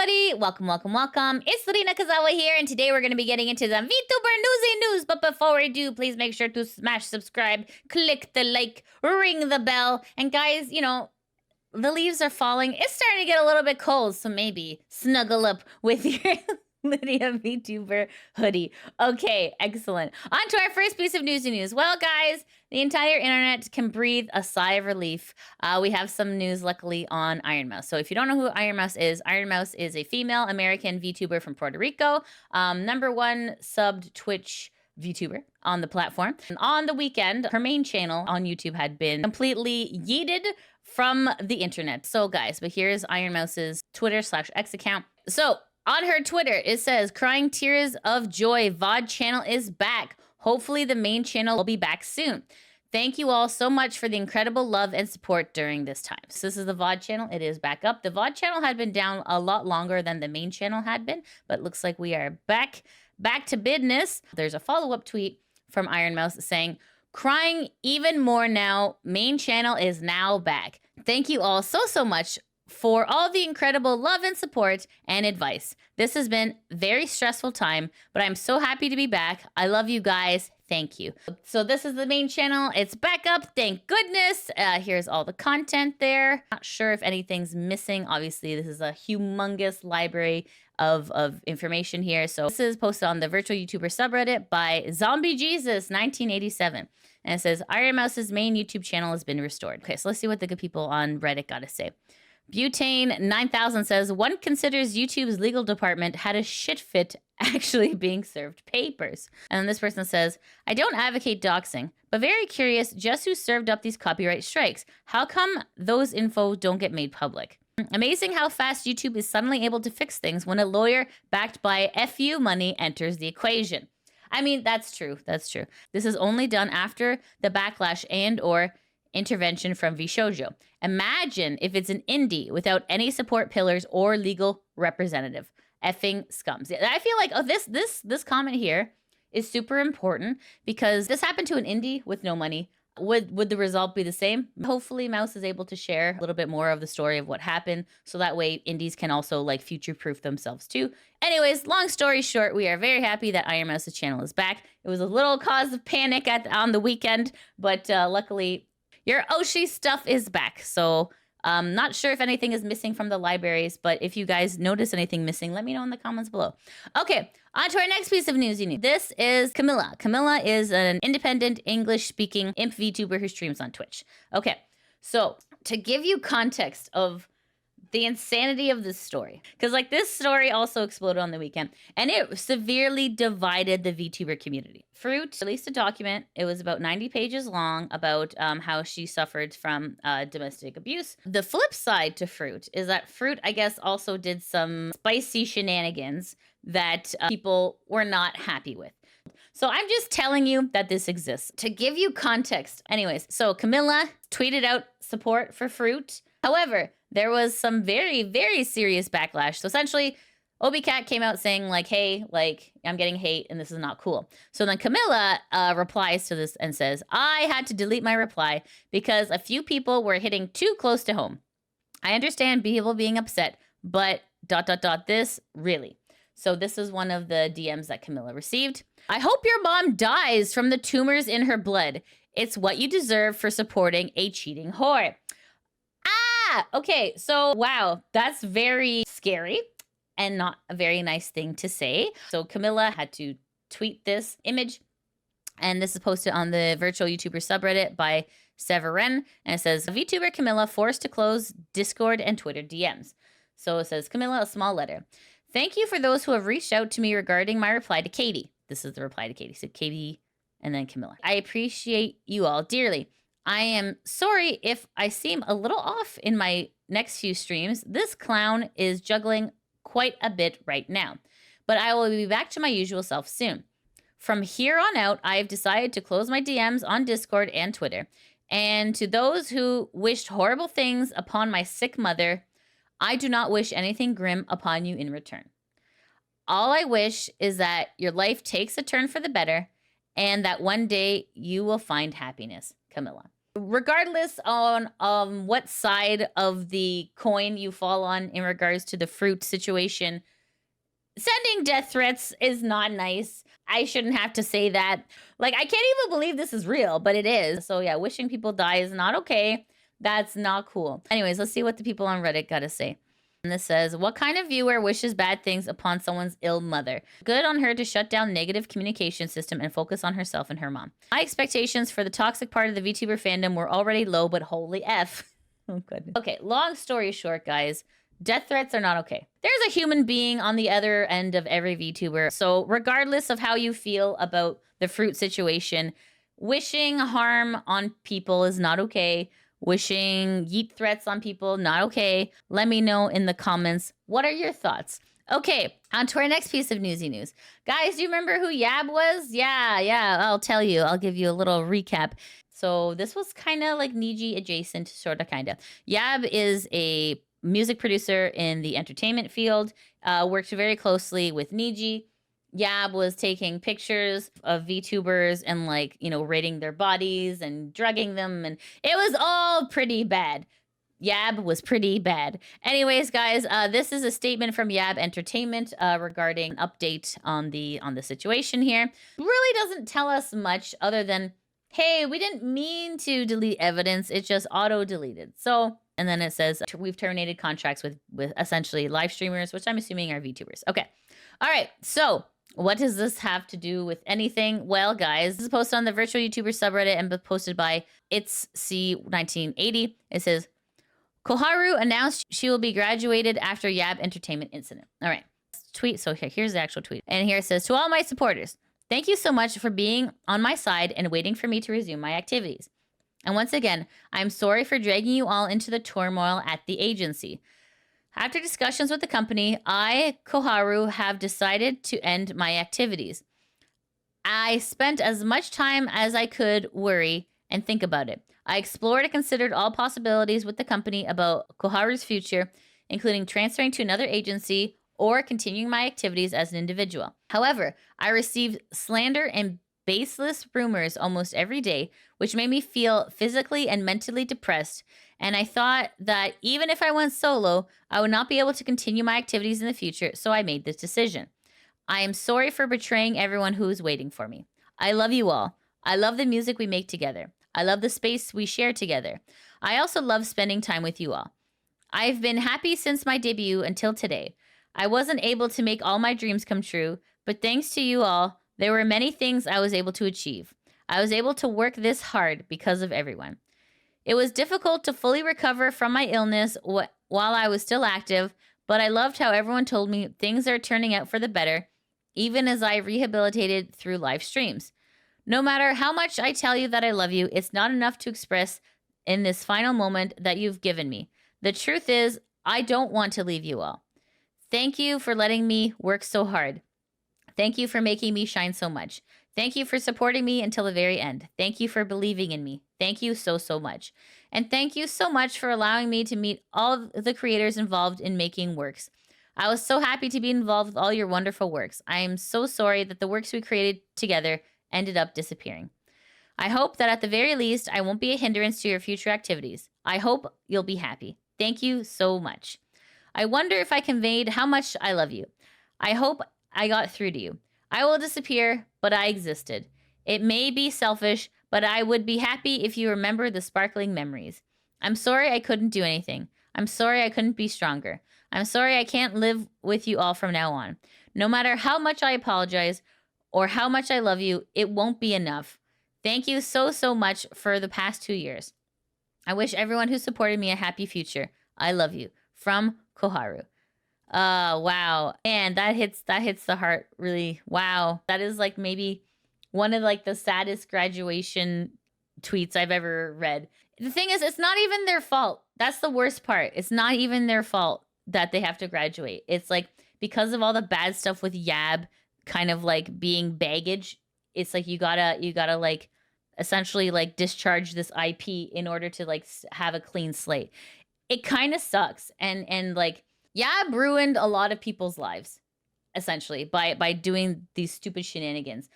everybody! Welcome, welcome, welcome. It's Kunai Nakasato here, and today we're going to be getting into the VTuber Newsy news. But before we do, please make sure to smash subscribe, click the like, ring the bell. And guys, you know, the leaves are falling. It's starting to get a little bit cold, so maybe snuggle up with your Lydia VTuber hoodie. Okay, excellent. On to our first piece of newsy news. Well, guys, the entire internet can breathe a sigh of relief. We have some news, luckily, on Ironmouse. So if you don't know who Ironmouse is a female American VTuber from Puerto Rico, #1 subbed Twitch VTuber on the platform. And on the weekend, her main channel on YouTube had been completely yeeted from the internet. So guys, but here's Ironmouse's Twitter/X account. So on her Twitter, it says, "Crying tears of joy, VOD channel is back. Hopefully the main channel will be back soon. Thank you all so much for the incredible love and support during this time." So this is the VOD channel. It is back up. The VOD channel had been down a lot longer than the main channel had been, but looks like we are back to business. There's a follow-up tweet from Ironmouse saying, "Crying even more now. Main channel is now back. Thank you all so much for all the incredible love and support and advice. This has been a very stressful time, but I'm so happy to be back. I love you guys. Thank you." So this is the main channel. It's back up. Thank goodness. Here's all the content there. Not sure if anything's missing. Obviously, this is a humongous library of information here. So this is posted on the virtual YouTuber subreddit by Zombie Jesus 1987. And it says, "Ironmouse's main YouTube channel has been restored." Okay, so let's see what the good people on Reddit got to say. Butane 9000 says, "One considers YouTube's legal department had a shit fit actually being served papers." And then this person says, "I don't advocate doxing, but very curious just who served up these copyright strikes. How come those info don't get made public? Amazing how fast YouTube is suddenly able to fix things when a lawyer backed by FU money enters the equation." I mean, that's true. That's true. This is only done after the backlash and/or intervention from VSHOJO. Imagine if it's an indie without any support pillars or legal representative. Effing scums. I feel like this comment here is super important because this happened to an indie with no money. Would the result be the same? Hopefully Mouse is able to share a little bit more of the story of what happened, so that way indies can also like future-proof themselves too. Anyways, long story short, we are very happy that Ironmouse's channel is back. It was a little cause of panic on the weekend, but luckily your Oshi stuff is back. So not sure if anything is missing from the libraries, but if you guys notice anything missing, let me know in the comments below. Okay, on to our next piece of news. This is Camila. Camila is an independent English-speaking imp VTuber who streams on Twitch. Okay, so to give you context of the insanity of this story, because like this story also exploded on the weekend and it severely divided the VTuber community. Froot released a document. It was about 90 pages long about how she suffered from domestic abuse. The flip side to Froot is that Froot, I guess, also did some spicy shenanigans that people were not happy with. So I'm just telling you that this exists to give you context. Anyways, so Camila tweeted out support for Froot. However, there was some very, very serious backlash. So essentially, ObiCat came out saying like, "Hey, like I'm getting hate and this is not cool." So then Camila replies to this and says, "I had to delete my reply because a few people were hitting too close to home. I understand people being upset, but ... this really." So this is one of the DMs that Camila received. "I hope your mom dies from the tumors in her blood. It's what you deserve for supporting a cheating whore." Okay, so wow, that's very scary and not a very nice thing to say. So Camila had to tweet this image, and this is posted on the virtual YouTuber subreddit by Severin, and it says, "VTuber Camila forced to close Discord and Twitter DMs." So it says, "Camila, a small letter. Thank you for those who have reached out to me regarding my reply to Katie." This is the reply to Katie. So Katie and then Camila. "I appreciate you all dearly. I am sorry if I seem a little off in my next few streams. This clown is juggling quite a bit right now, but I will be back to my usual self soon. From here on out, I have decided to close my DMs on Discord and Twitter. And to those who wished horrible things upon my sick mother, I do not wish anything grim upon you in return. All I wish is that your life takes a turn for the better and that one day you will find happiness. Camila." Regardless on what side of the coin you fall on in regards to the fruit situation, sending death threats is not nice. I shouldn't have to say that. Like, I can't even believe this is real, but it is. So yeah, wishing people die is not okay. That's not cool. Anyways, let's see what the people on Reddit got to say. And this says, what kind of viewer wishes bad things upon someone's ill mother? Good on her to shut down negative communication system and focus on herself and her mom. My expectations for the toxic part of the VTuber fandom were already low, but holy F. Oh, goodness. Okay, long story short, guys. Death threats are not okay. There's a human being on the other end of every VTuber. So regardless of how you feel about the fruit situation, wishing harm on people is not okay. Wishing yeet threats on people, not okay. Let me know in the comments. What are your thoughts? Okay, on to our next piece of newsy news. Guys, do you remember who YAB was? Yeah, I'll tell you. I'll give you a little recap. So this was kind of like Niji adjacent, sort of, kind of. YAB is a music producer in the entertainment field, worked very closely with Niji. YAB was taking pictures of VTubers and, like, you know, rating their bodies and drugging them, and it was all pretty bad. YAB was pretty bad. Anyways, guys, this is a statement from YAB Entertainment regarding an update on the situation here. Really doesn't tell us much other than, hey, we didn't mean to delete evidence, it just auto-deleted. So, and then it says, we've terminated contracts with essentially live streamers, which I'm assuming are VTubers. Okay. All right. So what does this have to do with anything? Well, guys, this is posted on the virtual YouTuber subreddit and posted by It's C1980. It says, Koharu announced she will be graduated after YAB Entertainment incident. All right. Tweet. So here's the actual tweet. And here it says, to all my supporters, thank you so much for being on my side and waiting for me to resume my activities. And once again, I'm sorry for dragging you all into the turmoil at the agency. After discussions with the company, I, Koharu, have decided to end my activities. I spent as much time as I could worry and think about it. I explored and considered all possibilities with the company about Koharu's future, including transferring to another agency or continuing my activities as an individual. However, I received slander and baseless rumors almost every day, which made me feel physically and mentally depressed, and I thought that even if I went solo, I would not be able to continue my activities in the future, so I made this decision. I am sorry for betraying everyone who is waiting for me. I love you all. I love the music we make together. I love the space we share together. I also love spending time with you all. I've been happy since my debut until today. I wasn't able to make all my dreams come true, but thanks to you all, there were many things I was able to achieve. I was able to work this hard because of everyone. It was difficult to fully recover from my illness while I was still active, but I loved how everyone told me things are turning out for the better, even as I rehabilitated through live streams. No matter how much I tell you that I love you, it's not enough to express in this final moment that you've given me. The truth is, I don't want to leave you all. Thank you for letting me work so hard. Thank you for making me shine so much. Thank you for supporting me until the very end. Thank you for believing in me. Thank you so, so much. And thank you so much for allowing me to meet all the creators involved in making works. I was so happy to be involved with all your wonderful works. I am so sorry that the works we created together ended up disappearing. I hope that at the very least, I won't be a hindrance to your future activities. I hope you'll be happy. Thank you so much. I wonder if I conveyed how much I love you. I hope I got through to you. I will disappear, but I existed. It may be selfish, but I would be happy if you remember the sparkling memories. I'm sorry I couldn't do anything. I'm sorry I couldn't be stronger. I'm sorry I can't live with you all from now on. No matter how much I apologize or how much I love you, it won't be enough. Thank you so, so much for the past 2 years. I wish everyone who supported me a happy future. I love you. From Koharu. Wow. And that hits the heart really. Wow. That is like maybe one of like the saddest graduation tweets I've ever read. The thing is, it's not even their fault. That's the worst part. It's not even their fault that they have to graduate. It's like because of all the bad stuff with YAB kind of like being baggage. It's like you gotta like essentially like discharge this IP in order to like have a clean slate. It kind of sucks. And like, YAB ruined a lot of people's lives, essentially, by doing these stupid shenanigans.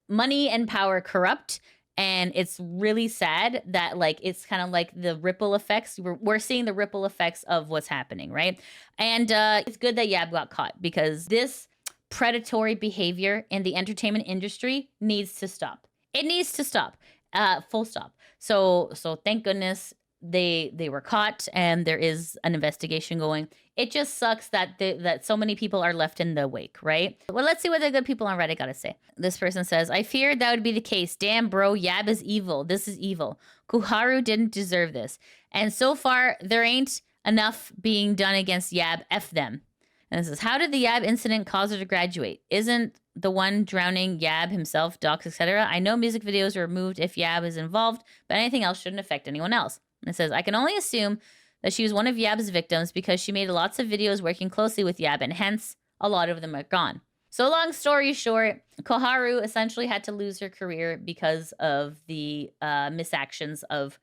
Money and power corrupt, And it's really sad that like it's kind of like the ripple effects. We're seeing the ripple effects of what's happening, right? And it's good that YAB got caught, because this predatory behavior in the entertainment industry needs to stop. It needs to stop. Full stop. So thank goodness they were caught, and there is an investigation going. It just sucks that that so many people are left in the wake, right? Well, let's see what the good people on Reddit gotta say. This person says, I feared that would be the case. Damn, bro, YAB is evil. This is evil. Koharu didn't deserve this. And so far, there ain't enough being done against YAB. F them. And it says, how did the YAB incident cause her to graduate? Isn't the one drowning YAB himself, docs, etc.? I know music videos are removed if YAB is involved, but anything else shouldn't affect anyone else. And it says, I can only assume that she was one of YAB's victims because she made lots of videos working closely with YAB, and hence a lot of them are gone. So long story short, Koharu essentially had to lose her career because of the misactions of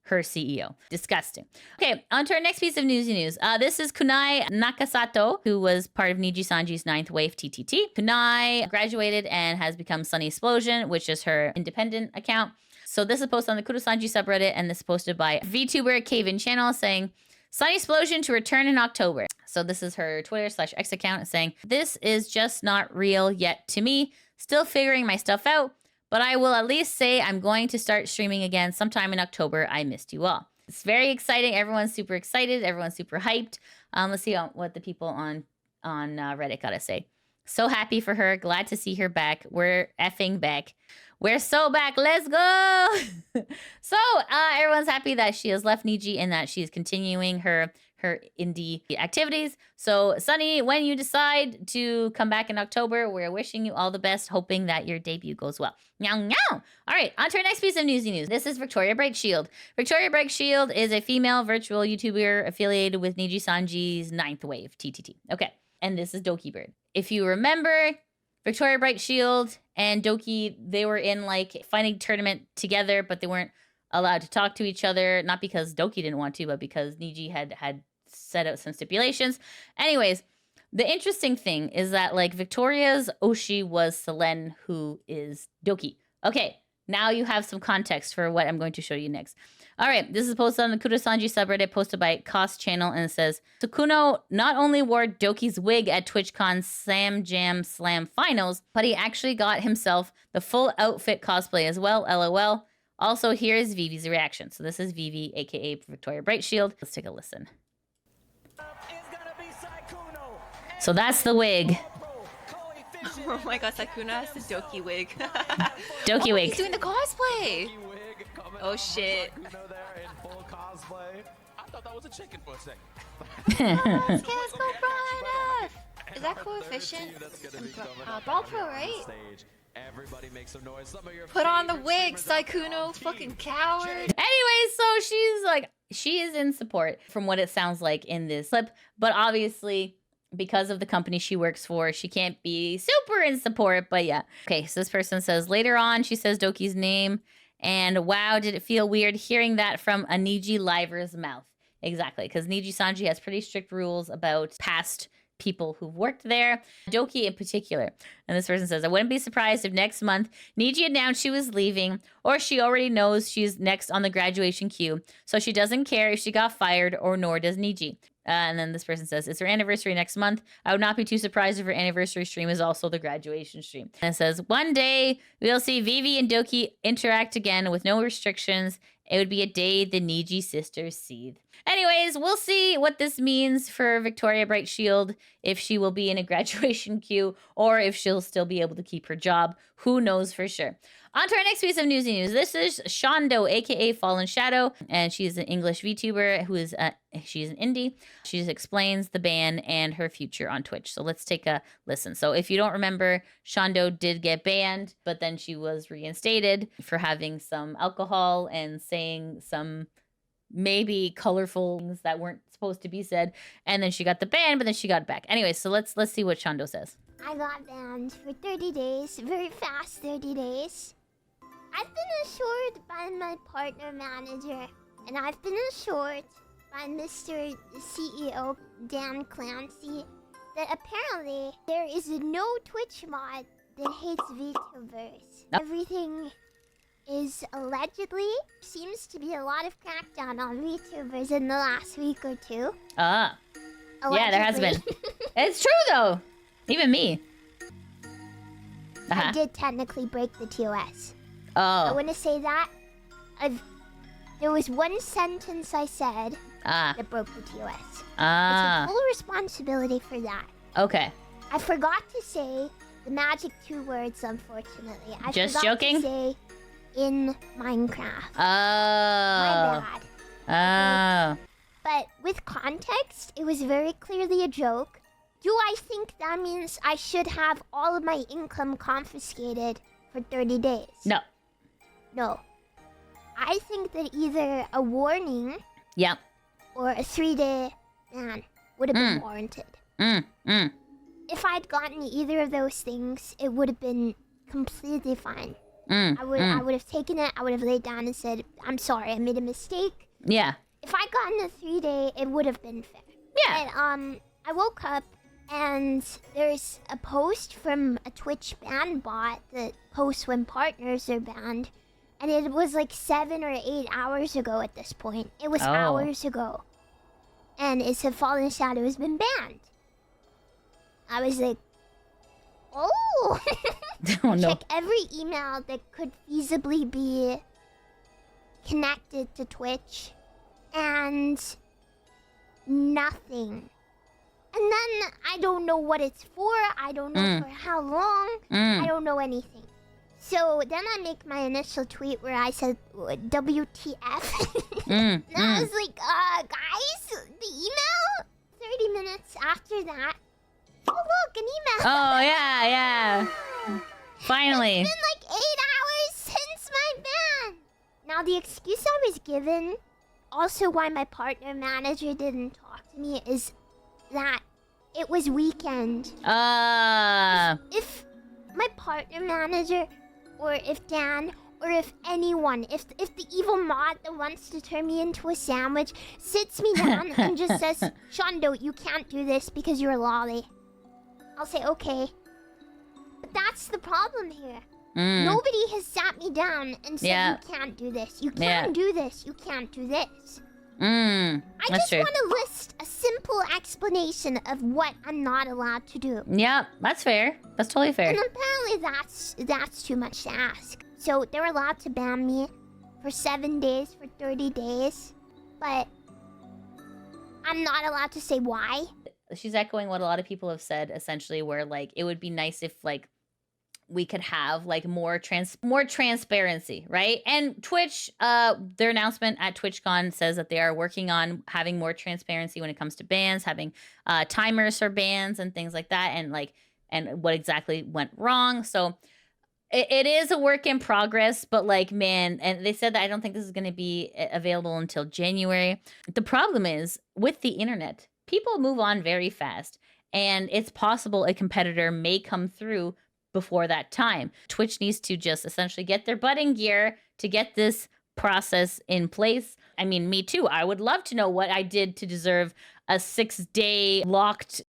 her CEO. Disgusting. Okay, on to our next piece of Newsy news. This is Kunai Nakasato, who was part of NIJISANJI's 9th Wave TTT. Kunai graduated and has become SunnySplosion, which is her independent account. So this is posted on the Kurosanji subreddit, and this is posted by VTuber Kevin channel saying, SunnySplosion to return in October. So this is her Twitter/X account saying, this is just not real yet to me. Still figuring my stuff out, but I will at least say I'm going to start streaming again sometime in October. I missed you all. It's very exciting. Everyone's super excited. Everyone's super hyped. Let's see what the people on Reddit gotta say. So happy for her. Glad to see her back. We're effing back. We're so back. Let's go. So everyone's happy that she has left Niji and that she's continuing her indie activities. So Sunny, when you decide to come back in October, we're wishing you all the best, hoping that your debut goes well. Meow, meow. All right, on to our next piece of Newsy news. This is Victoria Brightshield. Victoria Brightshield is a female virtual YouTuber affiliated with NIJISANJI's 9th Wave, TTT. Okay, and this is Dokibird. If you remember, Victoria Brightshield and Doki, they were in like fighting tournament together, but they weren't allowed to talk to each other, not because Doki didn't want to, but because Niji had set out some stipulations. Anyways, the interesting thing is that like Victoria's Oshi was Selen, who is Doki. Okay, now you have some context for what I'm going to show you next. All right, this is posted on the Kurosanji subreddit, posted by Cost Channel, and it says, Takuno not only wore Doki's wig at TwitchCon Sam Jam Slam Finals, but he actually got himself the full outfit cosplay as well, LOL. Also, here's Vivi's reaction. So this is Vivi, aka Victoria Brightshield. Let's take a listen. So that's the wig. Oh my god, Sakuna has the Doki wig. Doki wig. He's doing the cosplay. Oh shit. I thought that was a chicken for a second. Let's go broad. Is that coefficient? Brawl Pro, right? Everybody make some noise. Some of your Put on the wig, Saikuno, fucking coward. Anyway, so she's like, she is in support from what it sounds like in this clip, but obviously because of the company she works for, she can't be super in support, but yeah. Okay, so this person says, later on, she says Doki's name, and wow, did it feel weird hearing that from a Niji liver's mouth. Exactly, because NIJISANJI has pretty strict rules about past people who've worked there, Doki in particular. And this person says, I wouldn't be surprised if next month Niji announced she was leaving, or she already knows she's next on the graduation queue, so she doesn't care if she got fired, or nor does Niji. And then this person says, it's her anniversary next month. I would not be too surprised if her anniversary stream is also the graduation stream. And it says, one day we'll see Vivi and Doki interact again with no restrictions. It would be a day the Niji sisters seethe. Anyways, we'll see what this means for Victoria Brightshield, if she will be in a graduation queue or if she'll still be able to keep her job. Who knows for sure. On to our next piece of Newsy news. This is Shondo, aka Fallen Shadow, and she's an English VTuber who is she's an indie. She explains the ban and her future on Twitch. So let's take a listen. So if you don't remember, Shondo did get banned, but then she was reinstated for having some alcohol and saying some maybe colorful things that weren't supposed to be said, and then she got the ban, but then she got it back. Anyway, so let's see what Shondo says. I got banned for 30 days, very fast 30 days. I've been assured by my partner manager, and I've been assured by Mr. CEO Dan Clancy that apparently there is no Twitch mod that hates VTubers. Everything is allegedly seems to be a lot of crackdown on VTubers in the last week or two. Yeah, there has been. It's true though. Even me. I did technically break the TOS. Oh. I want to say that. There was one sentence I said that broke the TOS. I take full responsibility for that. Okay. I forgot to say the magic 2 words, unfortunately. I Just forgot joking? to say in Minecraft. Oh. My bad. Oh. But with context, it was very clearly a joke. Do I think that means I should have all of my income confiscated for 30 days? No. No. I think that either a warning Yep. or a 3-day ban would have been warranted. If I'd gotten either of those things, it would have been completely fine. I would have taken it, I would have laid down and said, I'm sorry, I made a mistake. Yeah. If I'd gotten a 3-day, it would have been fair. Yeah. And, I woke up and there's a post from a Twitch ban bot that posts when partners are banned. And it was like 7 or 8 hours ago at this point. It was hours ago. And it said Fallen Shadow has been banned. I was like, oh! Oh no. Check every email that could feasibly be connected to Twitch. And nothing. And then I don't know what it's for. I don't know for how long. I don't know anything. So then I make my initial tweet where I said, WTF? And I was like, guys, the email? 30 minutes after that. Oh, look, an email. Oh, yeah. Finally. It's been like 8 hours since my ban. Now, the excuse I was given, also why my partner manager didn't talk to me, is that it was weekend. If my partner manager, or if Dan, or if anyone, if the evil mod that wants to turn me into a sandwich sits me down and just says, Shondo, you can't do this because you're a lolly, I'll say, okay. But that's the problem here. Nobody has sat me down and said, you can't do this. You can't do this. You can't do this. I just want to list a simple explanation of what I'm not allowed to do. Yeah, that's fair. That's totally fair. And apparently that's too much to ask. So they're allowed to ban me for 7 days, for 30 days. But I'm not allowed to say why. She's echoing what a lot of people have said, essentially, where like it would be nice if like we could have like more transparency, right? And Twitch, their announcement at TwitchCon says that they are working on having more transparency when it comes to bans, having timers for bans and things like that, and what exactly went wrong. So it is a work in progress, but like, man, and they said that I don't think this is going to be available until January. The problem is with the internet, people move on very fast, and it's possible a competitor may come through before that time. Twitch needs to just essentially get their butt in gear to get this process in place. I mean, me too. I would love to know what I did to deserve a 6-day locked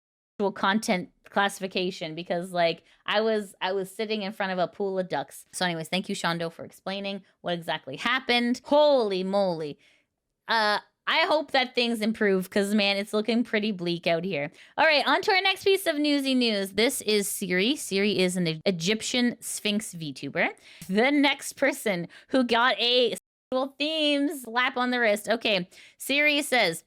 content classification, because like I was sitting in front of a pool of ducks. So anyways, thank you, Shondo, for explaining what exactly happened. Holy moly. I hope that things improve, because, man, it's looking pretty bleak out here. All right, on to our next piece of newsy news. This is Siri. Siri is an Egyptian Sphinx VTuber. The next person who got a sexual theme slap on the wrist. Okay, Siri says,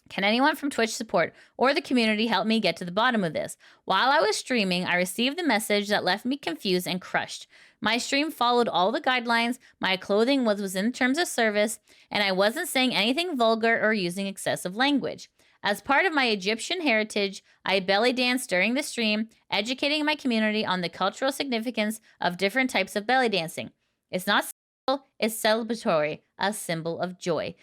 can anyone from Twitch support or the community help me get to the bottom of this? While I was streaming, I received a message that left me confused and crushed. My stream followed all the guidelines, my clothing was within terms of service, and I wasn't saying anything vulgar or using excessive language. As part of my Egyptian heritage, I belly danced during the stream, educating my community on the cultural significance of different types of belly dancing. It's not sexual, it's celebratory, a symbol of joy.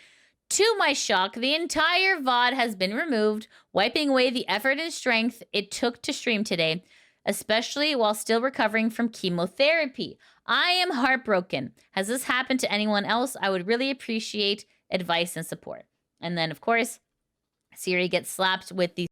To my shock, the entire VOD has been removed, wiping away the effort and strength it took to stream today, especially while still recovering from chemotherapy. I am heartbroken. Has this happened to anyone else? I would really appreciate advice and support. And then, of course, Siri gets slapped with the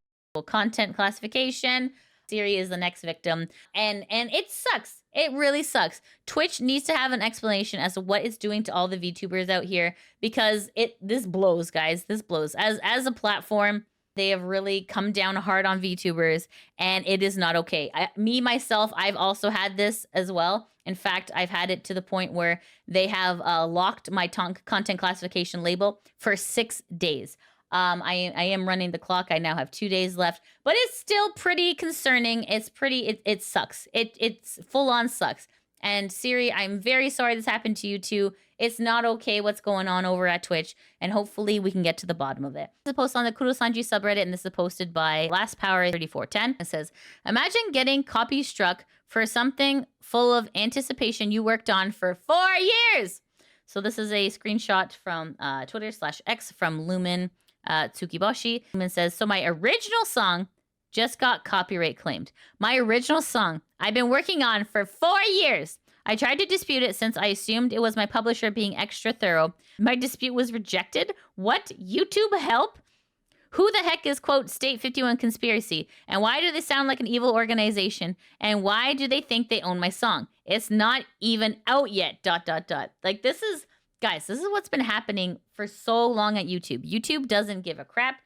content classification. Siri is the next victim. And it sucks. It really sucks. Twitch needs to have an explanation as to what it's doing to all the VTubers out here, because this blows, guys. This blows. As a platform, they have really come down hard on VTubers, and it is not okay. Myself, I've also had this as well. In fact, I've had it to the point where they have locked my content classification label for 6 days. I am running the clock. I now have 2 days left, but it's still pretty concerning. It sucks. It's full on sucks. And Siri, I'm very sorry this happened to you too. It's not okay what's going on over at Twitch, and hopefully we can get to the bottom of it. This is a post on the KuroSanji subreddit, and this is posted by LastPower3410. It says, imagine getting copy struck for something full of anticipation you worked on for 4 years. So this is a screenshot from Twitter/X from Lumen Tsukiboshi. Lumen says, so my original song just got copyright claimed. My original song I've been working on for 4 years. I tried to dispute it since I assumed it was my publisher being extra thorough. My dispute was rejected. What? YouTube help? Who the heck is, quote, State 51 Conspiracy? And why do they sound like an evil organization? And why do they think they own my song? It's not even out yet, ... Like, this is, guys, this is what's been happening for so long at YouTube. YouTube doesn't give a crap.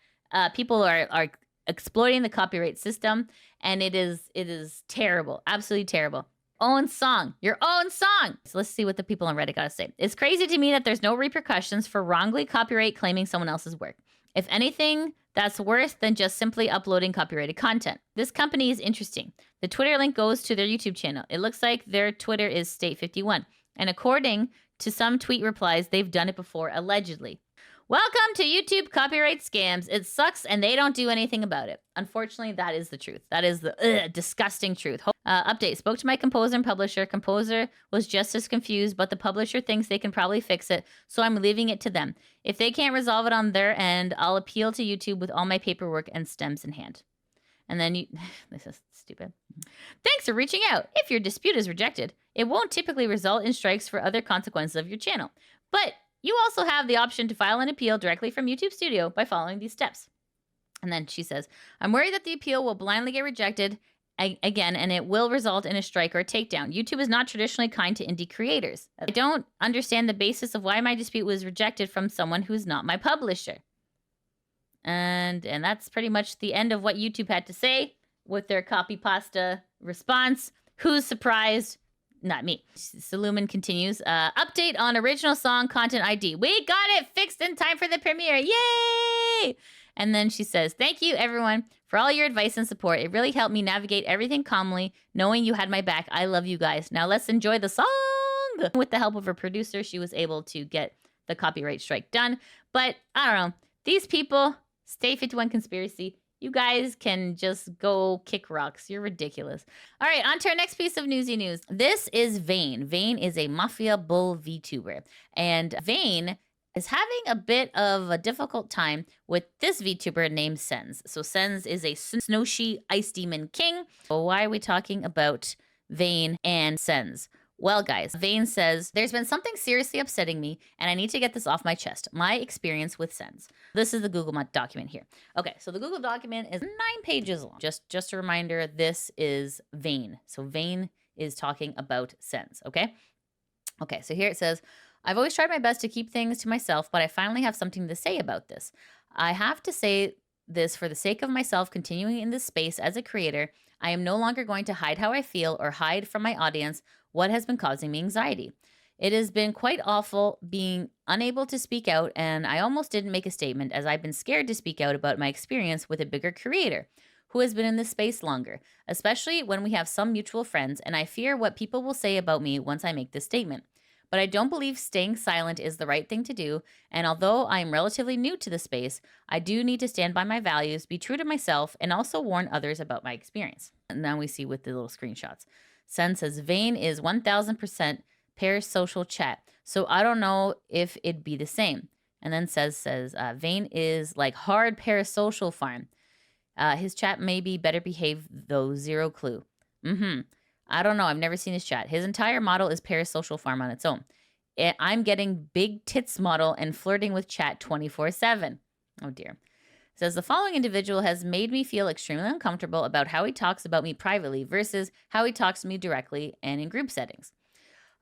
People are exploiting the copyright system, and it is terrible. Absolutely terrible. Own song. Your own song. So let's see what the people on Reddit gotta say. It's crazy to me that there's no repercussions for wrongly copyright claiming someone else's work. If anything, that's worse than just simply uploading copyrighted content. This company is interesting. The Twitter link goes to their YouTube channel. It looks like their Twitter is State 51. And according to some tweet replies, they've done it before, allegedly. Welcome to YouTube copyright scams. It sucks and they don't do anything about it. Unfortunately, that is the truth. That is the disgusting truth. Update. Spoke to my composer and publisher. Composer was just as confused, but the publisher thinks they can probably fix it, so I'm leaving it to them. If they can't resolve it on their end, I'll appeal to YouTube with all my paperwork and stems in hand. And then you... This is stupid. Thanks for reaching out. If your dispute is rejected, it won't typically result in strikes for other consequences of your channel. But you also have the option to file an appeal directly from YouTube Studio by following these steps. And then she says, I'm worried that the appeal will blindly get rejected again, and it will result in a strike or a takedown. YouTube is not traditionally kind to indie creators. I don't understand the basis of why my dispute was rejected from someone who's not my publisher. And that's pretty much the end of what YouTube had to say with their copy pasta response. Who's surprised? Not me. Saluman continues. Update on original song content ID. We got it fixed in time for the premiere. Yay! And then she says, thank you, everyone, for all your advice and support. It really helped me navigate everything calmly, knowing you had my back. I love you guys. Now let's enjoy the song. With the help of her producer, she was able to get the copyright strike done. But I don't know. These people, Stay 51 Conspiracy, you guys can just go kick rocks. You're ridiculous. All right, on to our next piece of newsy news. This is Vane. Vane is a Mafia Bull VTuber. And Vane is having a bit of a difficult time with this VTuber named Sens. So Sens is a Snowshi Ice Demon King. So why are we talking about Vane and Sens? Well, guys, Vane says, there's been something seriously upsetting me, and I need to get this off my chest. My experience with Sens. This is the Google document here. Okay, so the Google document is 9 pages long. Just a reminder, this is Vane. So Vane is talking about Sens, okay? Okay, so here it says, I've always tried my best to keep things to myself, but I finally have something to say about this. I have to say this for the sake of myself continuing in this space as a creator. I am no longer going to hide how I feel or hide from my audience what has been causing me anxiety. It has been quite awful being unable to speak out, and I almost didn't make a statement as I've been scared to speak out about my experience with a bigger creator who has been in this space longer, especially when we have some mutual friends, and I fear what people will say about me once I make this statement. But I don't believe staying silent is the right thing to do, and although I am relatively new to the space, I do need to stand by my values, be true to myself, and also warn others about my experience. And then we see with the little screenshots. Sen says, Vane is 1000% parasocial chat, so I don't know if it'd be the same. And then says Vane is like hard parasocial farm. His chat may be better behaved, though zero clue. I don't know. I've never seen his chat. His entire model is parasocial farm on its own. I'm getting big tits model and flirting with chat 24/7. Oh dear. It says, the following individual has made me feel extremely uncomfortable about how he talks about me privately versus how he talks to me directly and in group settings.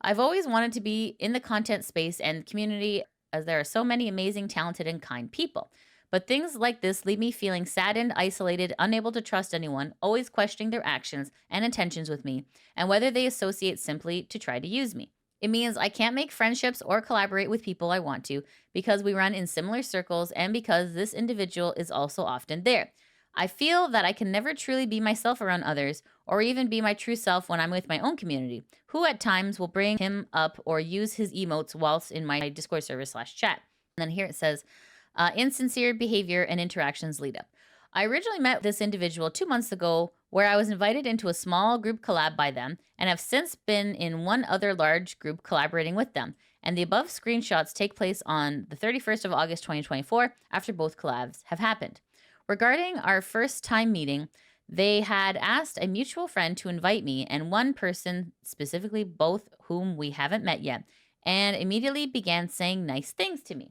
I've always wanted to be in the content space and community as there are so many amazing, talented, and kind people. But things like this leave me feeling saddened, isolated, unable to trust anyone, always questioning their actions and intentions with me, and whether they associate simply to try to use me. It means I can't make friendships or collaborate with people I want to because we run in similar circles and because this individual is also often there. I feel that I can never truly be myself around others or even be my true self when I'm with my own community, who at times will bring him up or use his emotes whilst in my Discord server /chat. And then here it says, insincere behavior and interactions lead up. I originally met this individual 2 months ago where I was invited into a small group collab by them and have since been in one other large group collaborating with them. And the above screenshots take place on the 31st of August 2024 after both collabs have happened. Regarding our first time meeting, they had asked a mutual friend to invite me and one person, specifically both whom we haven't met yet, and immediately began saying nice things to me.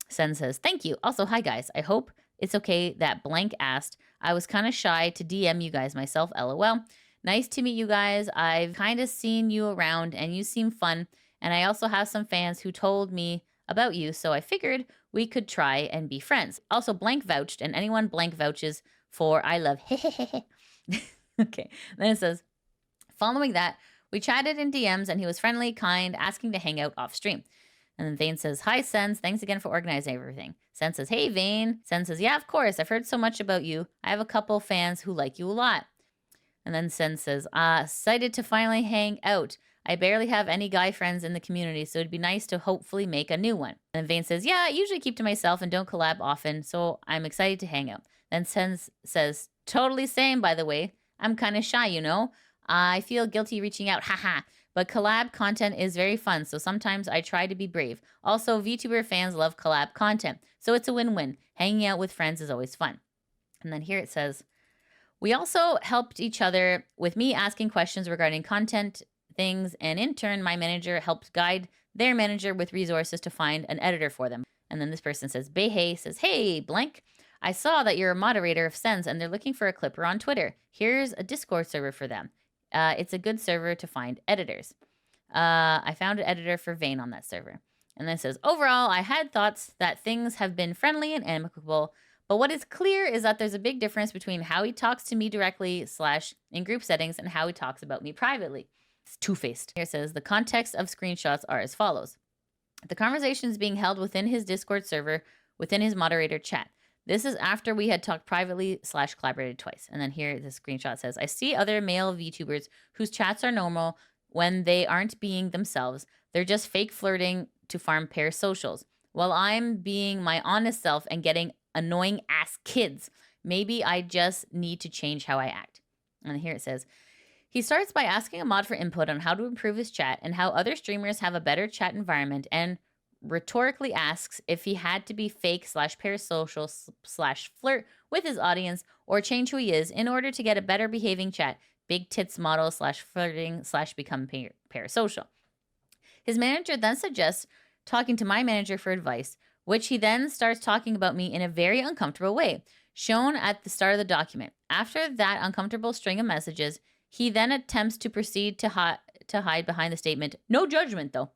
Sen says, thank you. Also, hi guys. I hope it's okay that blank asked. I was kind of shy to DM you guys myself, LOL. Nice to meet you guys. I've kind of seen you around and you seem fun. And I also have some fans who told me about you, so I figured we could try and be friends. Also, blank vouched, and anyone blank vouches for I love hehehehe. Okay, then it says, following that, we chatted in DMs and he was friendly, kind, asking to hang out off stream. And then Vane says, hi, Sens. Thanks again for organizing everything. Sen says, hey, Vane. Sen says, yeah, of course. I've heard so much about you. I have a couple fans who like you a lot. And then Sen says, excited to finally hang out. I barely have any guy friends in the community, so it'd be nice to hopefully make a new one. And then Vane says, yeah, I usually keep to myself and don't collab often, so I'm excited to hang out. Then Sen says, totally same, by the way. I'm kind of shy, you know? I feel guilty reaching out, haha. But collab content is very fun, so sometimes I try to be brave. Also, VTuber fans love collab content, so it's a win-win. Hanging out with friends is always fun. And then here it says, we also helped each other with me asking questions regarding content things, and in turn, my manager helped guide their manager with resources to find an editor for them. And then this person says, Beihei says, hey, blank. I saw that you're a moderator of Sens and they're looking for a clipper on Twitter. Here's a Discord server for them. It's a good server to find editors. I found an editor for Vane on that server. And then it says, overall, I had thoughts that things have been friendly and amicable, but what is clear is that there's a big difference between how he talks to me directly / in group settings and how he talks about me privately. It's two-faced. Here it says, the context of screenshots are as follows. The conversation is being held within his Discord server, within his moderator chat. This is after we had talked privately / collaborated twice. And then here the screenshot says, I see other male VTubers whose chats are normal when they aren't being themselves. They're just fake flirting to farm pair socials. While I'm being my honest self and getting annoying ass kids, maybe I just need to change how I act. And here it says, he starts by asking a mod for input on how to improve his chat and how other streamers have a better chat environment, and rhetorically asks if he had to be fake / parasocial / flirt with his audience or change who he is in order to get a better behaving chat, big tits model / flirting / become parasocial. His manager then suggests talking to my manager for advice, which he then starts talking about me in a very uncomfortable way, shown at the start of the document. After that uncomfortable string of messages, he then attempts to proceed to hide behind the statement, no judgment though.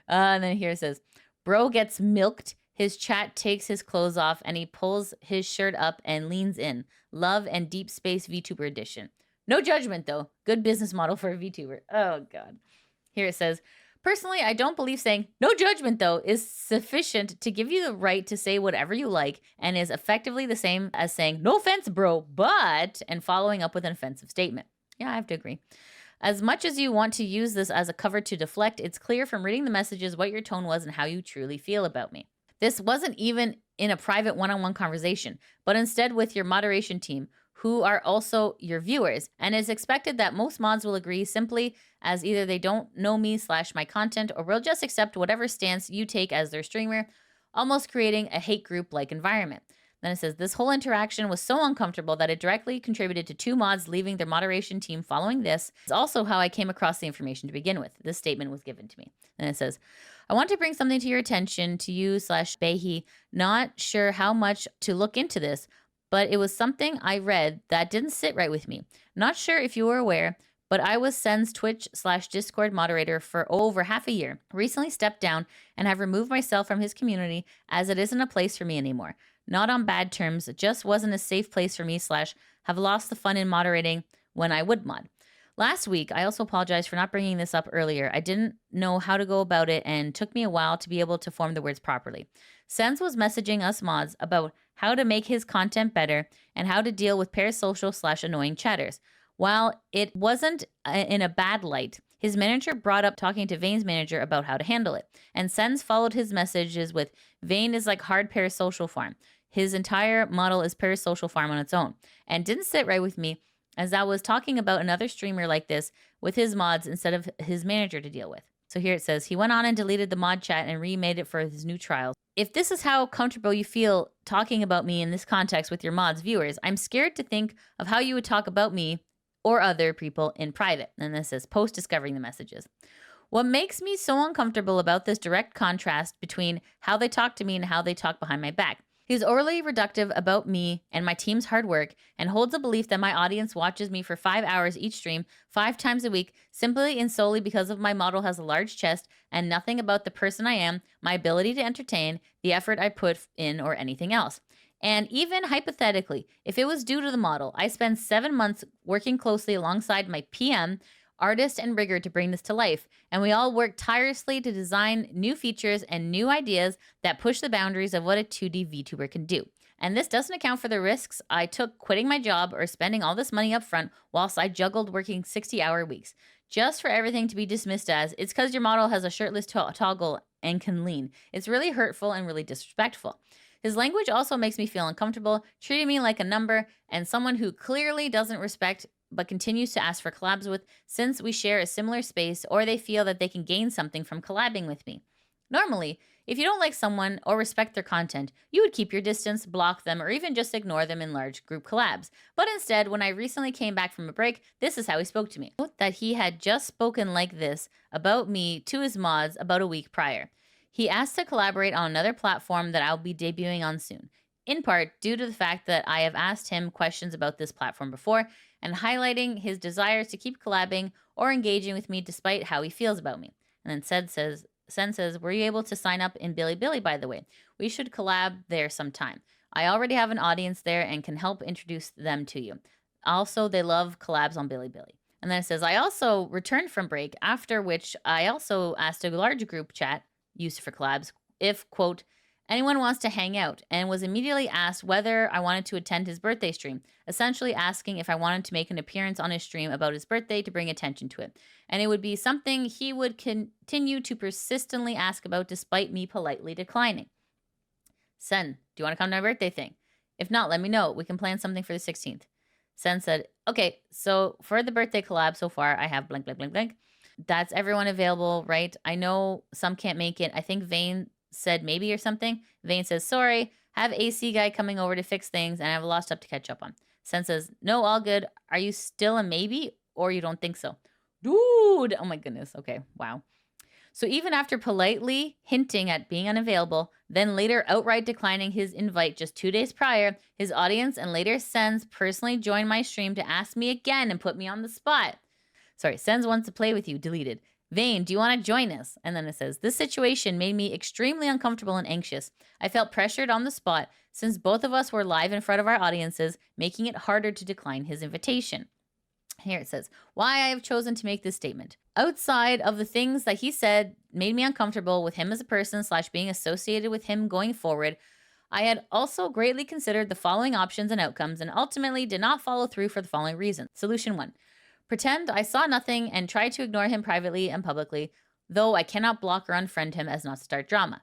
And then here it says, bro gets milked. His chat takes his clothes off and he pulls his shirt up and leans in. Love and Deep Space VTuber edition. No judgment though. Good business model for a VTuber. Oh God. Here it says, personally, I don't believe saying no judgment though is sufficient to give you the right to say whatever you like and is effectively the same as saying no offense, bro, but, and following up with an offensive statement. Yeah, I have to agree. As much as you want to use this as a cover to deflect, it's clear from reading the messages what your tone was and how you truly feel about me. This wasn't even in a private one-on-one conversation, but instead with your moderation team, who are also your viewers, and it's expected that most mods will agree simply as either they don't know me / my content or will just accept whatever stance you take as their streamer, almost creating a hate group-like environment. Then it says, this whole interaction was so uncomfortable that it directly contributed to 2 mods leaving their moderation team following this. It's also how I came across the information to begin with. This statement was given to me. And it says, I want to bring something to your attention to you slash Behi. Not sure how much to look into this, but it was something I read that didn't sit right with me. Not sure if you were aware, but I was Sen's Twitch slash Discord moderator for over half a year. Recently stepped down and have removed myself from his community as it isn't a place for me anymore. Not on bad terms, it just wasn't a safe place for me slash have lost the fun in moderating when I would mod. Last week, I also apologize for not bringing this up earlier. I didn't know how to go about it and took me a while to be able to form the words properly. Sens was messaging us mods about how to make his content better and how to deal with parasocial slash annoying chatters. While it wasn't in a bad light, his manager brought up talking to Vane's manager about how to handle it. And Sens followed his messages with, Vane is like hard parasocial farm. His entire model is parasocial farm on its own. And didn't sit right with me as I was talking about another streamer like this with his mods instead of his manager to deal with. So here it says, he went on and deleted the mod chat and remade it for his new trials. If this is how comfortable you feel talking about me in this context with your mods viewers, I'm scared to think of how you would talk about me or other people in private. And this says, post discovering the messages. What makes me so uncomfortable about this direct contrast between how they talk to me and how they talk behind my back. He's overly reductive about me and my team's hard work and holds a belief that my audience watches me for 5 hours each stream 5 times a week simply and solely because of my model has a large chest and nothing about the person I am, my ability to entertain, the effort I put in, or anything else. And even hypothetically, if it was due to the model, I spent 7 months working closely alongside my PM, artist, and rigger to bring this to life. And we all worked tirelessly to design new features and new ideas that push the boundaries of what a 2D VTuber can do. And this doesn't account for the risks I took quitting my job or spending all this money up front whilst I juggled working 60-hour weeks. Just for everything to be dismissed as, it's because your model has a shirtless toggle and can lean. It's really hurtful and really disrespectful. His language also makes me feel uncomfortable, treating me like a number and someone who clearly doesn't respect but continues to ask for collabs with since we share a similar space or they feel that they can gain something from collabing with me. Normally, if you don't like someone or respect their content, you would keep your distance, block them, or even just ignore them in large group collabs. But instead, when I recently came back from a break, this is how he spoke to me. That he had just spoken like this about me to his mods about a week prior. He asked to collaborate on another platform that I'll be debuting on soon, in part due to the fact that I have asked him questions about this platform before and highlighting his desires to keep collabing or engaging with me despite how he feels about me. And then Sen says, were you able to sign up in Bilibili, by the way? We should collab there sometime. I already have an audience there and can help introduce them to you. Also, they love collabs on Bilibili. And then it says, I also returned from break, after which I also asked a large group chat used for collabs if, quote, anyone wants to hang out, and was immediately asked whether I wanted to attend his birthday stream, essentially asking if I wanted to make an appearance on his stream about his birthday to bring attention to it. And it would be something he would continue to persistently ask about despite me politely declining. Sen, do you want to come to my birthday thing? If not, let me know. We can plan something for the 16th. Sen said, okay, so for the birthday collab so far, I have blank, blank, blank, blank. That's everyone available, right? I know some can't make it. I think Vane said maybe or something. Vane says, sorry, have AC guy coming over to fix things and I have a lot of stuff to catch up on. Sen says, no, all good. Are you still a maybe or you don't think so? Dude, oh my goodness. Okay, wow. So even after politely hinting at being unavailable, then later outright declining his invite just 2 days prior, his audience and later Sens personally joined my stream to ask me again and put me on the spot. Sorry, Sens wants to play with you, deleted. Vane, do you want to join us? And then it says, this situation made me extremely uncomfortable and anxious. I felt pressured on the spot since both of us were live in front of our audiences, making it harder to decline his invitation. Here it says, why I have chosen to make this statement. Outside of the things that he said made me uncomfortable with him as a person / being associated with him going forward, I had also greatly considered the following options and outcomes and ultimately did not follow through for the following reasons. Solution 1. Pretend I saw nothing and try to ignore him privately and publicly, though I cannot block or unfriend him as not to start drama.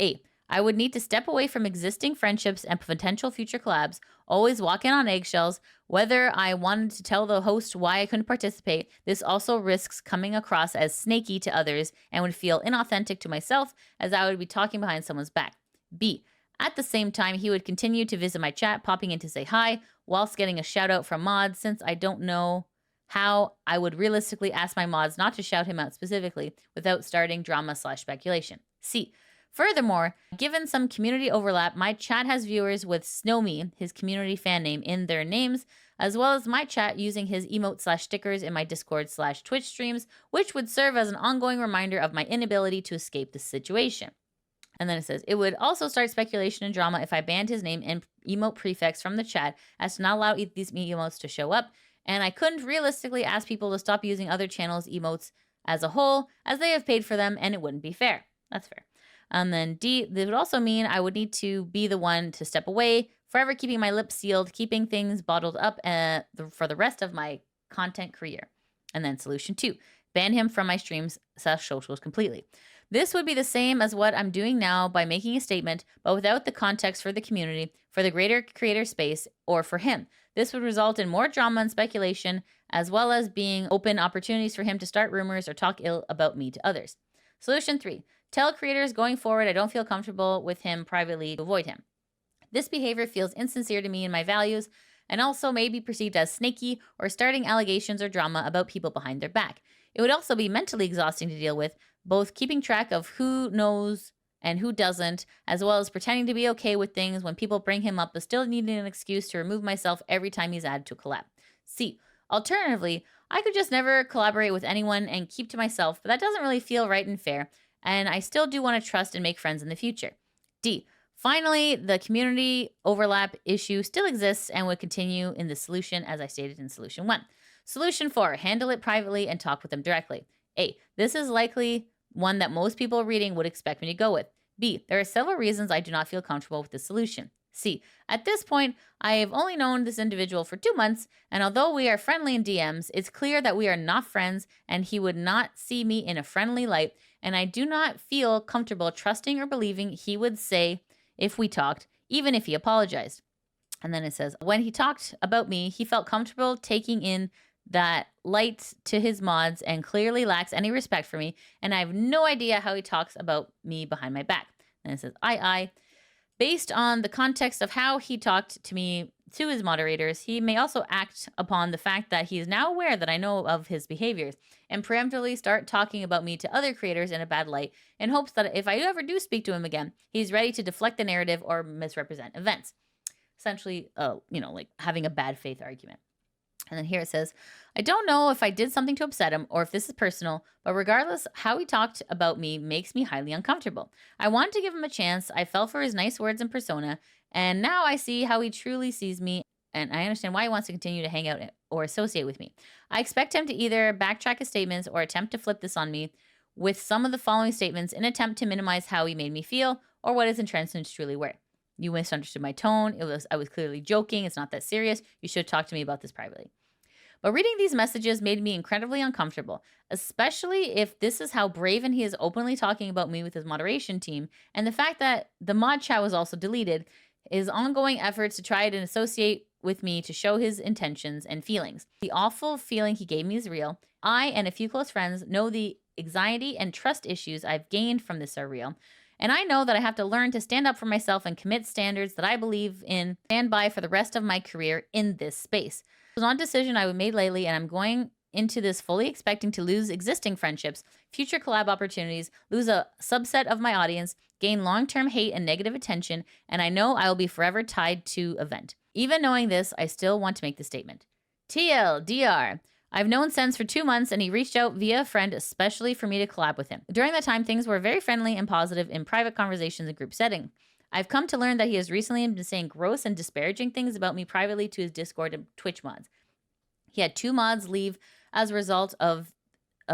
A. I would need to step away from existing friendships and potential future collabs, always walking on eggshells. Whether I wanted to tell the host why I couldn't participate, this also risks coming across as snaky to others and would feel inauthentic to myself as I would be talking behind someone's back. B. At the same time, he would continue to visit my chat, popping in to say hi, whilst getting a shout out from mods since I don't know how I would realistically ask my mods not to shout him out specifically without starting drama/speculation. C. Furthermore, given some community overlap, my chat has viewers with Snowme, his community fan name, in their names, as well as my chat using his emote/stickers in my Discord/Twitch streams, which would serve as an ongoing reminder of my inability to escape this situation. And then it says, it would also start speculation and drama if I banned his name and emote prefix from the chat as to not allow these emotes to show up, and I couldn't realistically ask people to stop using other channels' emotes as a whole, as they have paid for them, and it wouldn't be fair. That's fair. And then D, this would also mean I would need to be the one to step away, forever keeping my lips sealed, keeping things bottled up for the rest of my content career. And then solution 2, ban him from my streams/socials completely. This would be the same as what I'm doing now by making a statement, but without the context for the community, for the greater creator space, or for him. This would result in more drama and speculation, as well as being open opportunities for him to start rumors or talk ill about me to others. Solution 3, tell creators going forward I don't feel comfortable with him privately to avoid him. This behavior feels insincere to me and my values, and also may be perceived as snaky or starting allegations or drama about people behind their back. It would also be mentally exhausting to deal with, both keeping track of who knows and who doesn't, as well as pretending to be okay with things when people bring him up but still needing an excuse to remove myself every time he's added to a collab. C. Alternatively, I could just never collaborate with anyone and keep to myself, but that doesn't really feel right and fair, and I still do want to trust and make friends in the future. D. Finally, the community overlap issue still exists and would continue in the solution as I stated in solution 1. Solution 4, handle it privately and talk with them directly. A. This is likely one that most people reading would expect me to go with. B. There are several reasons I do not feel comfortable with this solution. C. At this point, I have only known this individual for 2 months, and although we are friendly in DMs, it's clear that we are not friends and he would not see me in a friendly light, and I do not feel comfortable trusting or believing he would say if we talked, even if he apologized. And then it says, when he talked about me, he felt comfortable taking in that light to his mods and clearly lacks any respect for me, and I have no idea how he talks about me behind my back. And it says, based on the context of how he talked to me to his moderators, he may also act upon the fact that he is now aware that I know of his behaviors and preemptively start talking about me to other creators in a bad light in hopes that if I ever do speak to him again, he's ready to deflect the narrative or misrepresent events. Essentially, like having a bad faith argument. And then here it says, I don't know if I did something to upset him or if this is personal, but regardless, how he talked about me makes me highly uncomfortable. I wanted to give him a chance. I fell for his nice words and persona, and now I see how he truly sees me, and I understand why he wants to continue to hang out or associate with me. I expect him to either backtrack his statements or attempt to flip this on me with some of the following statements in an attempt to minimize how he made me feel or what his intentions truly were. You misunderstood my tone. I was clearly joking. It's not that serious. You should talk to me about this privately. But reading these messages made me incredibly uncomfortable, especially if this is how brave and he is openly talking about me with his moderation team, and the fact that the mod chat was also deleted, his ongoing efforts to try to associate with me to show his intentions and feelings. The awful feeling he gave me is real. I and a few close friends know the anxiety and trust issues I've gained from this are real. And I know that I have to learn to stand up for myself and commit standards that I believe in, stand by for the rest of my career in this space. It was not a decision I made lately, and I'm going into this fully expecting to lose existing friendships, future collab opportunities, lose a subset of my audience, gain long-term hate and negative attention, and I know I will be forever tied to event. Even knowing this, I still want to make the statement. TLDR. I've known Sense for 2 months, and he reached out via a friend especially for me to collab with him. During that time, things were very friendly and positive in private conversations and group setting. I've come to learn that he has recently been saying gross and disparaging things about me privately to his Discord and Twitch mods. He had 2 mods leave as a result of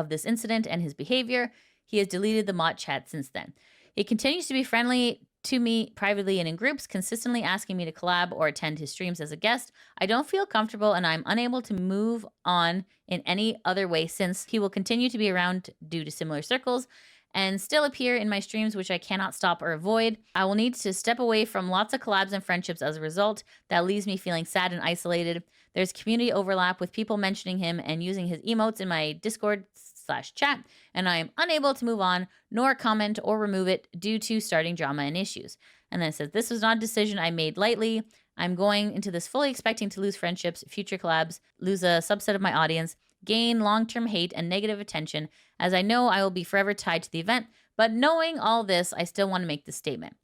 this incident and his behavior. He has deleted the mod chat since then. He continues to be friendly to me privately and in groups, consistently asking me to collab or attend his streams as a guest. I don't feel comfortable and I'm unable to move on in any other way since he will continue to be around due to similar circles and still appear in my streams, which I cannot stop or avoid. I will need to step away from lots of collabs and friendships as a result. That leaves me feeling sad and isolated. There's community overlap with people mentioning him and using his emotes in my Discord/chat, and I am unable to move on, nor comment or remove it due to starting drama and issues. And then it says, this was not a decision I made lightly. I'm going into this fully expecting to lose friendships, future collabs, lose a subset of my audience, gain long-term hate and negative attention, as I know I will be forever tied to the event. But knowing all this, I still want to make this statement.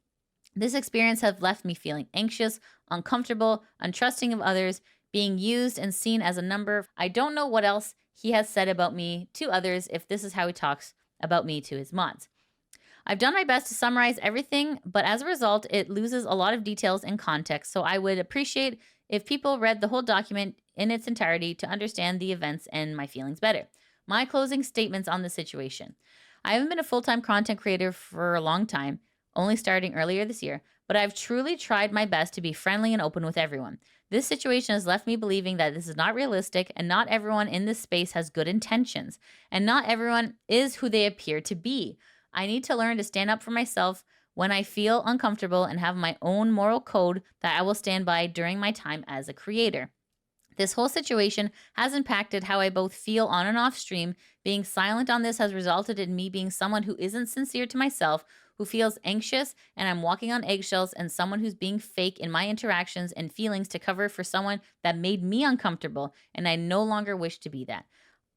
This experience has left me feeling anxious, uncomfortable, untrusting of others, being used and seen as a number. I don't know what else he has said about me to others if this is how he talks about me to his mods. I've done my best to summarize everything, but as a result, it loses a lot of details and context, so I would appreciate if people read the whole document in its entirety to understand the events and my feelings better. My closing statements on the situation. I haven't been a full-time content creator for a long time, only starting earlier this year, but I've truly tried my best to be friendly and open with everyone. This situation has left me believing that this is not realistic, and not everyone in this space has good intentions, and not everyone is who they appear to be. I need to learn to stand up for myself when I feel uncomfortable and have my own moral code that I will stand by during my time as a creator. This whole situation has impacted how I both feel on and off stream. Being silent on this has resulted in me being someone who isn't sincere to myself, who feels anxious and I'm walking on eggshells, and someone who's being fake in my interactions and feelings to cover for someone that made me uncomfortable, and I no longer wish to be that.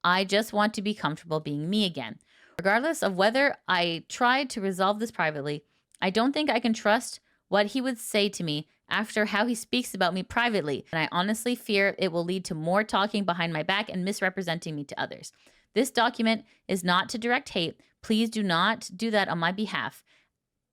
I just want to be comfortable being me again. Regardless of whether I tried to resolve this privately, I don't think I can trust what he would say to me after how he speaks about me privately, and I honestly fear it will lead to more talking behind my back and misrepresenting me to others. This document is not to direct hate. Please do not do that on my behalf,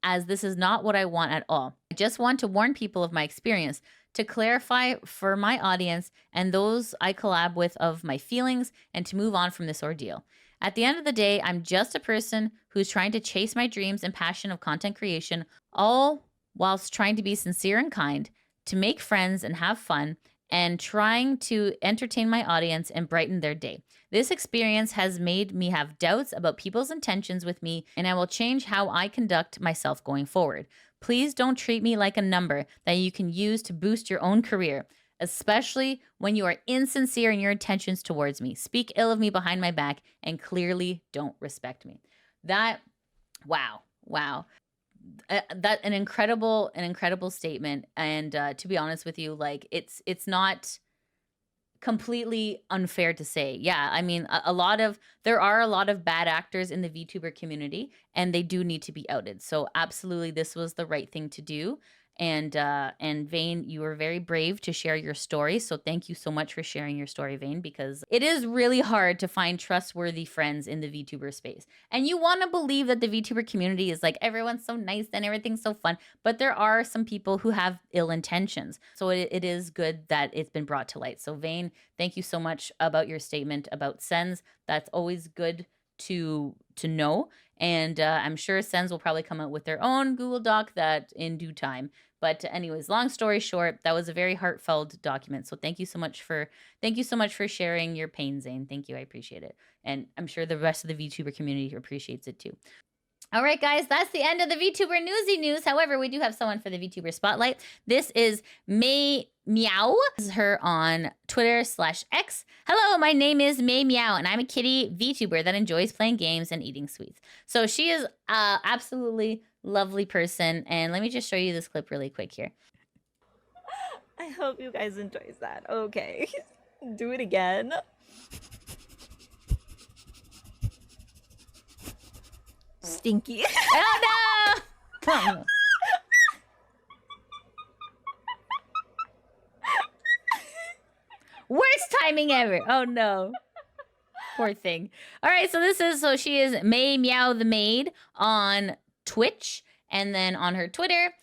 as this is not what I want at all. I just want to warn people of my experience, to clarify for my audience and those I collab with of my feelings, and to move on from this ordeal. At the end of the day, I'm just a person who's trying to chase my dreams and passion of content creation, all whilst trying to be sincere and kind, to make friends and have fun, and trying to entertain my audience and brighten their day. This experience has made me have doubts about people's intentions with me, and I will change how I conduct myself going forward. Please don't treat me like a number that you can use to boost your own career, especially when you are insincere in your intentions towards me, speak ill of me behind my back, and clearly don't respect me. Wow. That an incredible statement. And to be honest with you, like it's not completely unfair to say. Yeah, I mean, there are a lot of bad actors in the VTuber community, and they do need to be outed. So absolutely, this was the right thing to do. And Vane, you were very brave to share your story. So thank you so much for sharing your story, Vane, because it is really hard to find trustworthy friends in the VTuber space. And you want to believe that the VTuber community is like, everyone's so nice and everything's so fun. But there are some people who have ill intentions. So it is good that it's been brought to light. So Vane, thank you so much about your statement about Sens. That's always good to know. And I'm sure Sens will probably come out with their own Google Doc that in due time. But anyways, long story short, that was a very heartfelt document. So thank you so much for sharing your pain, Zane. Thank you. I appreciate it. And I'm sure the rest of the VTuber community appreciates it too. All right, guys, that's the end of the VTuber Newsy news. However, we do have someone for the VTuber Spotlight. This is MayMeow. This is her on Twitter/X. Hello, my name is MayMeow, and I'm a kitty VTuber that enjoys playing games and eating sweets. So she is absolutely lovely person. And let me just show you this clip really quick here. I hope you guys enjoyed that. Okay, do it again. Stinky. Oh no! Worst timing ever. Oh no. Poor thing. All right, so she is MayMeowTheMaid on Twitch, and then on her Twitter,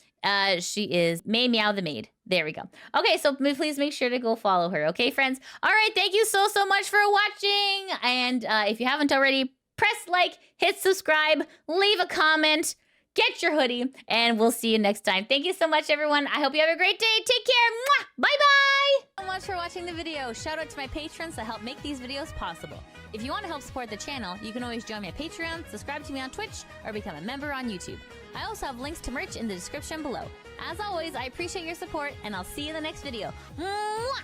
she is MayMeowTheMaid. There we go. Okay, so please make sure to go follow her. Okay, friends. All right, thank you so much for watching. And if you haven't already, press like, hit subscribe, leave a comment, get your hoodie, and we'll see you next time. Thank you so much, everyone. I hope you have a great day. Take care. Mwah! Bye-bye. Thank you so much for watching the video. Shout out to my patrons that help make these videos possible. If you want to help support the channel, you can always join my Patreon, subscribe to me on Twitch, or become a member on YouTube. I also have links to merch in the description below. As always, I appreciate your support, and I'll see you in the next video. Mwah!